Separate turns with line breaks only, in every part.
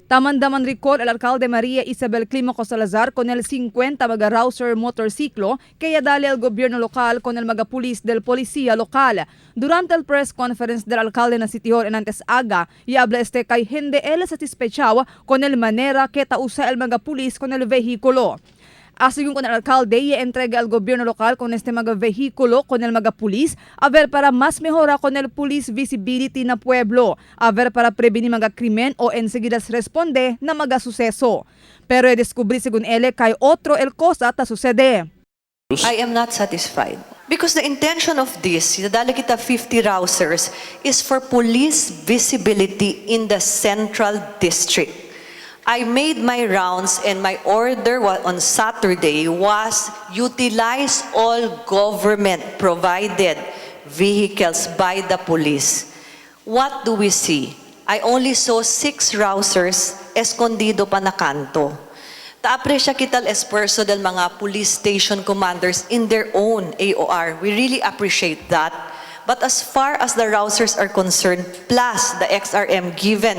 Tamandaman recall el alcalde María Isabel Climaco Salazar con el 50 mga-rouser motorsiklo kaya dali al gobierno lokal con el mga-pulis del policía local. Durante el press conference del alcalde na Sitio Enantes Aga, y habla kay hindi él satisfechado con el manera que tausa el mga-pulis con el vehículo. Asigún con el alcalde y entrega al gobierno local con este mga vehículo con el mga pulis a ver para más mejora con el police visibility na pueblo, a ver para prevenir mga krimen o enseguida responde na mga suceso. Pero descubrí según él kay otro el cosa ta sucede.
I am not satisfied. Because the intention of this, dali kita 50 rousers, is for police visibility in the central district. I made my rounds and my order on Saturday was utilize all government-provided vehicles by the police. What do we see? I only saw 6 rousers escondido pa na kanto. Ta-apresya kita esfuerzo del mga police station commanders in their own AOR. We really appreciate that. But as far as the rousers are concerned, plus the XRM given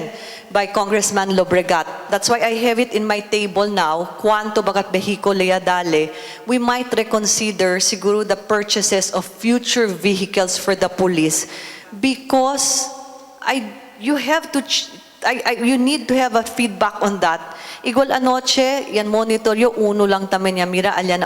by Congressman Lobregat, that's why I have it in my table now, kwanto bagat behikolo dale, we might reconsider siguro the purchases of future vehicles for the police because you need to have a feedback on that. Igual anoche, yan monitor yo, uno lang tamen ya mira, alya na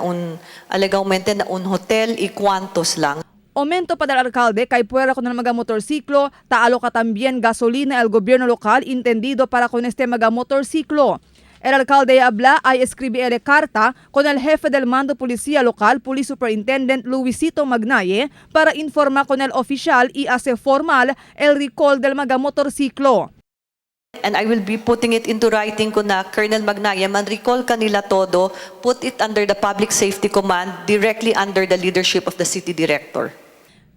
alegaumente na un hotel, ikwantos lang.
Aumento pa del alcalde kay puwera con el mga motorsiklo, taaloca también gasolina el gobierno local entendido para con este mga motorsiklo. El alcalde habla ay escribir carta con el jefe del mando policía local, Police Superintendent Luisito Magnaye, para informar con el oficial y hacer formal el recall del mga motorsiklo.
And I will be putting it into writing ko na Colonel Magnaye, man-recall kanila todo, put it under the Public Safety Command, directly under the leadership of the city director.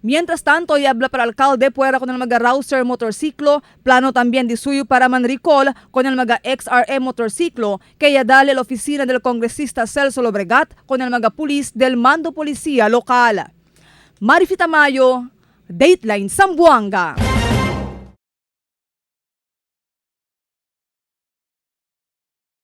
Mientras tanto, y habla para el alcalde, puera con el mga rouser motorsiklo, plano también de suyo para man-recall con el mga XRM motorsiklo, kaya dali la oficina del congresista Celso Lobregat con el mga pulis del mando policía local. Marifita Mayo, Dateline Zamboanga.